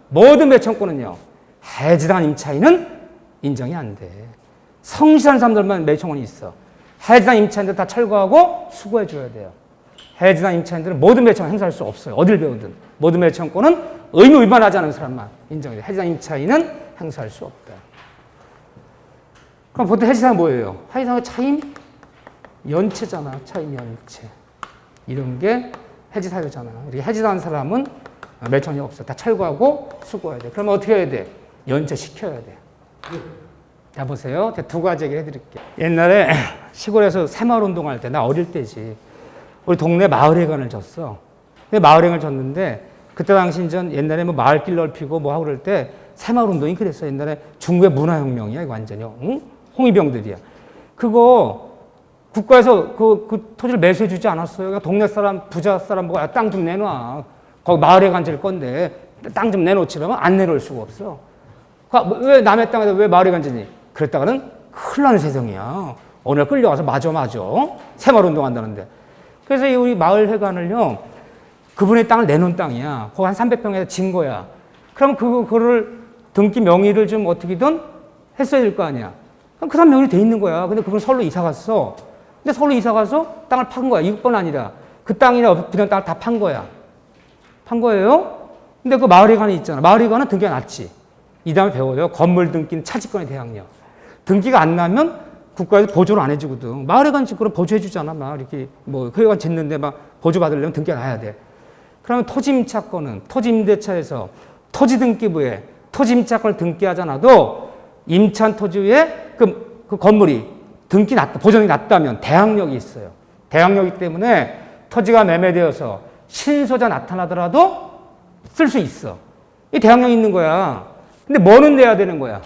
모든 매청권은요 해지당한 임차인은 인정이 안 돼. 성실한 사람들만 매청권이 있어. 해지당한 임차인들 다 철거하고 수거해 줘야 돼요. 해지당한 임차인들은 모든 매청권 행사할 수 없어요. 어딜 배우든. 모든 매청권은 의무 위반하지 않은 사람만 인정해요. 해지당한 임차인은 행사할 수 없다. 그럼 보통 해지당은 뭐예요? 해지당은 차임 연체잖아. 차임 연체. 이런 게 해지 사유잖아. 이렇게 해지당한 사람은 매청이 없어. 다 철거하고 수거해야 돼. 그러면 어떻게 해야 돼? 연체시켜야 돼. 자, 보세요. 제가 두 가지 얘기를 해드릴게요. 옛날에 시골에서 새마을 운동할 때, 나 어릴 때지. 우리 동네 마을회관을 졌어. 마을회관을 졌는데, 그때 당시 옛날에 뭐 마을길 넓히고 뭐 하고 그럴 때 새마을 운동이 그랬어. 옛날에 중국의 문화혁명이야, 이거 완전히. 응? 홍위병들이야. 그거 국가에서 그 토지를 매수해주지 않았어요. 그러니까 동네 사람, 부자 사람 보고 땅 좀 내놔. 거기 마을회관 질 건데 땅 좀 내놓지 그러면 안 내놓을 수가 없어. 왜 남의 땅에다 왜 마을회관 지니? 그랬다가는 큰일 나는 세상이야. 어느 날 끌려가서 맞아. 새마을 운동한다는데. 그래서 우리 마을회관을요, 그분의 땅을 내놓은 땅이야. 거기 한 300평에서 진 거야. 그럼 그거를 등기 명의를 좀 어떻게든 했어야 될 거 아니야. 그럼 그 사람 명의로 돼 있는 거야. 근데 그분 서울로 이사 갔어. 근데 서울로 이사 가서 땅을 판 거야. 이것뿐 아니라 그 땅이나 그런 땅을 다 판 거야. 판 거예요? 근데 그 마을회관이 있잖아. 마을회관은 등기가 났지. 이 다음에 배워요. 건물 등기는 차지권의 대항력. 등기가 안 나면 국가에서 보조를 안 해주거든. 마을회관 짓고는 보조해주잖아. 막 이렇게 뭐 회관 짓는데 막 보조 받으려면 등기가 나야 돼. 그러면 토지임차권은 토지임대차에서 토지등기부에 토지임차권을 등기하지 않아도 임차한 토지 위에 그 건물이 보존이 났다면 대항력이 있어요. 대항력이기 때문에 토지가 매매되어서 신소자 나타나더라도 쓸 수 있어. 이 대항력이 있는 거야. 근데 뭐는 내야 되는 거야?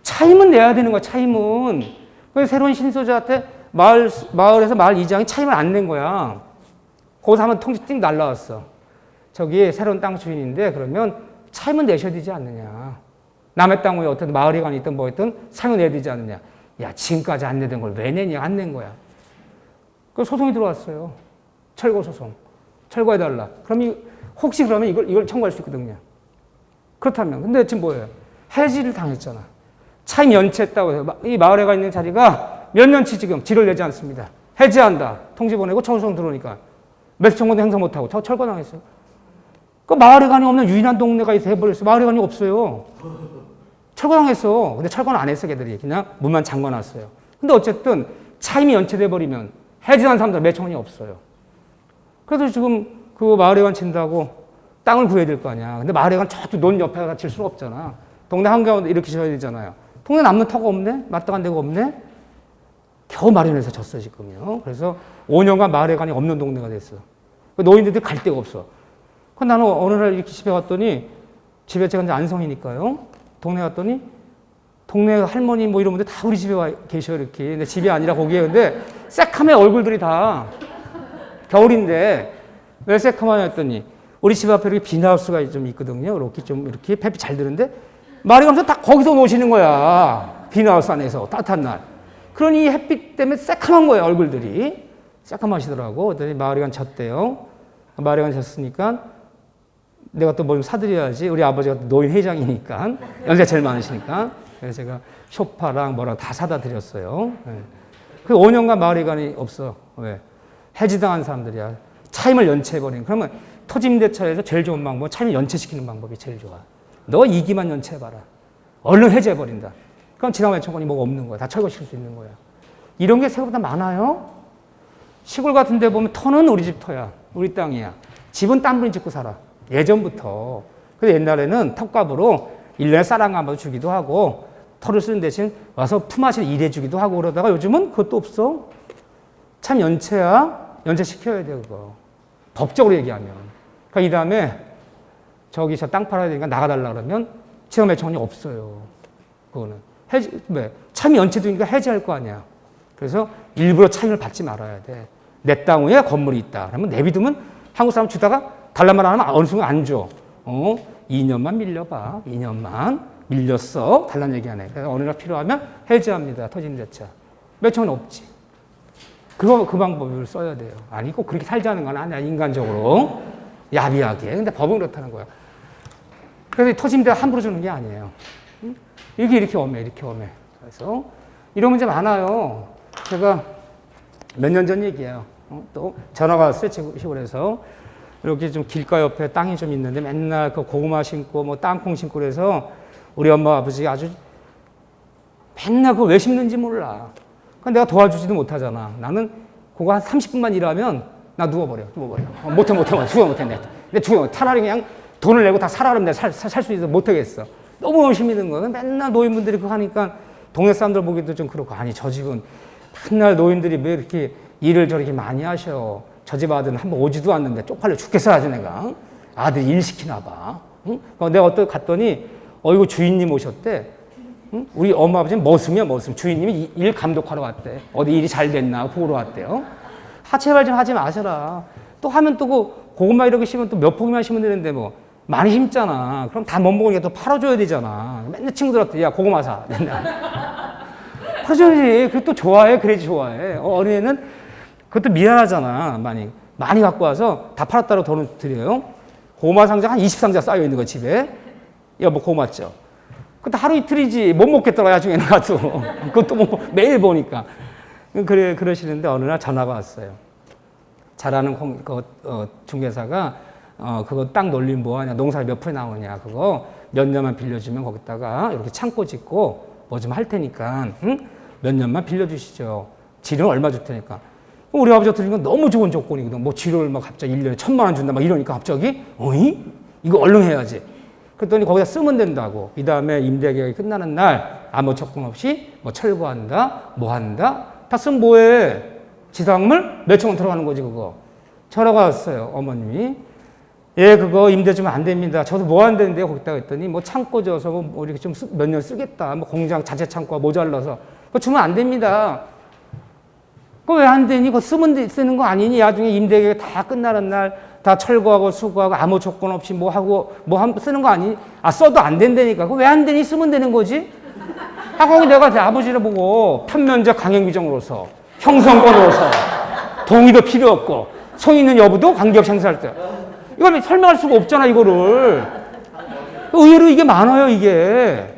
차임은 내야 되는 거야, 차임은. 그래서 새로운 신소자한테 마을에서 마을 이장이 차임을 안 낸 거야. 거기서 한번 통지 띵 날라왔어. 저기 새로운 땅 주인인데 그러면 차임은 내셔야 되지 않느냐. 남의 땅 위에 어떤 마을회관이 있든 뭐 있든 차임을 내야 되지 않느냐. 야, 지금까지 안 내던 걸 왜 내냐, 안 낸 거야. 그 소송이 들어왔어요. 철거 소송. 철거해달라. 그럼 혹시 그러면 이걸 청구할 수 있거든요. 그렇다면. 근데 지금 뭐예요? 해지를 당했잖아. 차임 연체했다고 해서 이 마을회관 있는 자리가 몇 년치 지금 지를 내지 않습니다. 해지한다. 통지 보내고 청소송 들어오니까. 매수청구도 행사 못하고 철거당했어요. 그 마을회관이 없는 유인한 동네가 있어 해버렸어. 마을회관이 없어요. 철거당했어. 근데 철거는 안 했어, 걔들이. 그냥 문만 잠궈놨어요. 근데 어쨌든 차임이 연체돼 버리면 해지한 사람들 매청원이 없어요. 그래서 지금 그 마을회관 친다고 땅을 구해야 될 거 아니야. 근데 마을회관 저쪽 논 옆에다 칠 수는 없잖아. 동네 한가운데 이렇게 지어야 되잖아요. 동네 남는 터가 없네? 마땅한 데가 없네? 겨우 마련해서 졌어, 지금요. 그래서 5년간 마을회관이 없는 동네가 됐어. 노인들이 갈 데가 없어. 나는 어느 날 이렇게 집에 갔더니, 집에 제가 이제 안성이니까요. 동네 갔더니, 동네 할머니 뭐 이런 분들 다 우리 집에 와 계셔, 이렇게. 근데 집이 아니라 거기에. 근데 새카매 얼굴들이 다 겨울인데, 왜 새카매냐 했더니, 우리 집 앞에 이렇게 비닐하우스가 좀 있거든요. 이렇게 좀 이렇게 햇빛 잘 드는데, 말이 가면서 다 거기서 노시는 거야. 비닐하우스 안에서 따뜻한 날. 그러니 햇빛 때문에 새카만 거예요, 얼굴들이. 새카마시더라고. 그랬더니 마을회관 졌대요. 마을회관 졌으니까 내가 또 뭘 사드려야지. 우리 아버지가 노인 회장이니까. 연세가 제일 많으시니까. 그래서 제가 소파랑 뭐랑 다 사다 드렸어요. 네. 그 5년간 마을회관이 없어. 왜? 해지당한 사람들이야. 차임을 연체해버리는. 그러면 토지임대차에서 제일 좋은 방법은 차임을 연체시키는 방법이 제일 좋아. 너 2기만 연체해봐라. 얼른 해제해버린다. 그럼 지상매청권이 뭐가 없는 거야. 다 철거시킬 수 있는 거야. 이런 게 생각보다 많아요. 시골 같은 데 보면 터는 우리 집 터야. 우리 땅이야. 집은 딴 분이 짓고 살아. 예전부터. 그래서 옛날에는 턱값으로 1년에 쌀 한 가마도 주기도 하고 터를 쓰는 대신 와서 품앗이를 일해주기도 하고 그러다가 요즘은 그것도 없어. 참 연체야. 연체시켜야 돼 그거. 법적으로 얘기하면. 그러니까 이 다음에 저기 저 땅 팔아야 되니까 나가달라 그러면 지상매청권이 없어요. 그거는. 해지, 왜? 참 연체되니까 해지할 거 아니야. 그래서 일부러 차익을 받지 말아야 돼. 내 땅 위에 건물이 있다. 그러면 내비두면 한국 사람 주다가 달라만 하면 어느 순간 안 줘. 2년만 밀려봐. 2년만 밀렸어. 달라는 얘기 안 해. 그래서 어느 날 필요하면 해지합니다. 토지임대차. 매청은 없지. 그 방법을 써야 돼요. 아니, 꼭 그렇게 살자는 건 아니야. 인간적으로. 야비하게. 근데 법은 그렇다는 거야. 그래서 토지임대 함부로 주는 게 아니에요. 이게 이렇게 엄해. 이렇게 엄해. 그래서 이런 문제 많아요. 제가 몇 년 전 얘기예요. 또 전화가 왔어요. 시골에서. 이렇게 좀 길가 옆에 땅이 좀 있는데 맨날 그 고구마 심고 뭐 땅콩 심고 그래서 우리 엄마 아버지 아주 맨날 그거 왜 심는지 몰라. 그러니까 내가 도와주지도 못하잖아. 나는 그거 한 30분만 일하면 나 누워버려. 못해. 죽어 못해. 근데 죽어. 차라리 그냥 돈을 내고 다 사라 그러면 내가 살 수 있어. 못하겠어. 너무 열심히 있는 거야. 맨날 노인분들이 그거 하니까 동네 사람들 보기도 좀 그렇고. 아니, 저 집은 맨날 노인들이 왜 이렇게 일을 저렇게 많이 하셔. 저 집 아들은 한번 오지도 않는데 쪽팔려 죽겠어 아주 내가. 아들이 일 시키나 봐. 응? 내가 어떻게 갔더니 이거 주인님 오셨대. 응? 우리 엄마 아버지는 머슴이야 머슴. 주인님이 일 감독하러 왔대. 어디 일이 잘 됐나 보러 왔대요. 제발 좀 하지 마셔라. 또 하면 또 고구마 이렇게 심으면 또 몇 포기만 심으면 되는데 뭐 많이 심잖아. 그럼 다 못 먹으니까 또 팔아줘야 되잖아. 맨날 친구들한테 야 고구마 사. 맨날. 팔아줘야지. 그리고 또 좋아해. 그래야지 좋아해. 어린애는 그것도 미안하잖아. 많이 갖고 와서 다 팔았다고 돈을 드려요. 고구마 상자 한 20상자 쌓여 있는 거 집에. 여보 고구마죠. 그것도 하루 이틀이지. 못 먹겠더라 나중에는 가도. 그것도 뭐 매일 보니까. 그러시는데 어느 날 전화가 왔어요. 잘하는 중개사가 그거 땅 놀림 뭐하냐. 농사 몇 프로 나오냐. 그거 몇 년만 빌려주면 거기다가 이렇게 창고 짓고 뭐 좀 할 테니까 몇 년만 빌려주시죠. 지료는 얼마 줄 테니까. 우리 아버지가 들으니까 너무 좋은 조건이거든. 뭐 지료를 막 갑자기 1년에 1,000만 원 준다 막 이러니까 갑자기 어이? 이거 얼른 해야지. 그랬더니 거기다 쓰면 된다고. 이 다음에 임대계약이 끝나는 날 아무 조건 없이 뭐 철거한다, 뭐 한다. 다 쓰면 뭐해? 지상물 몇천 원 들어가는 거지 그거. 전화가 왔어요. 어머님이. 예, 그거 임대 주면 안 됩니다. 저도 뭐 안 되는데요. 거기다가 했더니 뭐 창고 져서 뭐 이렇게 좀 몇 년 쓰겠다. 뭐 공장 자체 창고가 모자라서 그거 주면 안 됩니다. 그거 왜 안 되니? 그거 쓰는 거 아니니? 나중에 임대계획 다 끝나는 날 다 철거하고 수거하고 아무 조건 없이 뭐 하고 쓰는 거 아니니? 써도 안 된다니까. 그거 왜 안 되니? 쓰면 되는 거지? 거기 내가 제 아버지를 보고 편면적 강행규정으로서 형성권으로서 동의도 필요 없고 성의 있는 여부도 관계없이 행사할 때 이걸 설명할 수가 없잖아 이거를. 의외로 이게 많아요 이게.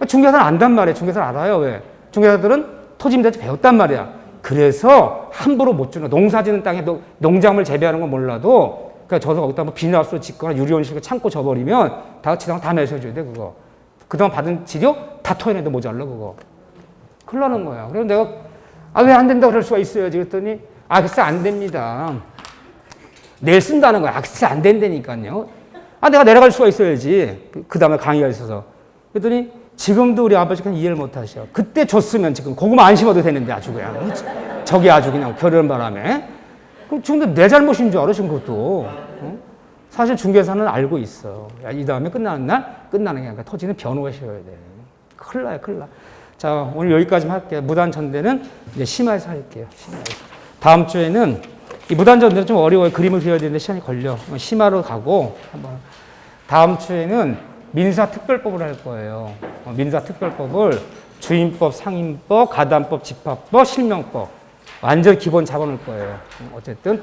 중개사는 안단 말이에요. 중개사는 알아요. 왜? 중개사들은 토지임대차 배웠단 말이야. 그래서 함부로 못 주는 농사 짓는 땅에 농작물 재배하는 건 몰라도 그러니까 저도 거기다 뭐 비닐하우스로 짓거나 유리온실로 창고 져버리면 다 지상 다 매수해줘야 돼 그거. 그동안 받은 지료 다 토해내도 모자라 그거. 큰일 나는 거야. 그래서 내가 왜 안 된다고 그럴 수가 있어야지 그랬더니 글쎄 안 됩니다. 내일 쓴다는 거야. 글쎄 안 된다니까요. 내가 내려갈 수가 있어야지. 그 다음에 강의가 있어서. 그랬더니 지금도 우리 아버지가 이해를 못 하셔. 그때 줬으면 지금 고구마 안 심어도 되는데 아주 그냥. 저게 아주 그냥 겨드름 바람에. 그럼 지금도 내 잘못인 줄 알아, 지금 그것도. 사실 중개사는 알고 있어. 이 다음에 끝나는 게 아니라 토지는 변호하셔야 돼. 큰일 나요, 큰일 나. 자, 오늘 여기까지만 할게요. 무단전대는 이제 심화해서 할게요. 심화해서. 다음 주에는 이 무단전대는 좀 어려워요. 그림을 그려야 되는데 시간이 걸려. 심화로 가고, 한번. 다음 주에는 민사특별법을 할 거예요. 민사특별법을 주임법, 상임법, 가담법, 집합법, 실명법 완전 기본 잡아놓을 거예요. 어쨌든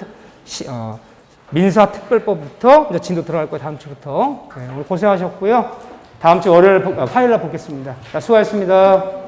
민사특별법부터 이제 진도 들어갈 거예요. 다음 주부터. 오늘 고생하셨고요. 다음 주 화요일 날 뵙겠습니다. 자, 수고하셨습니다.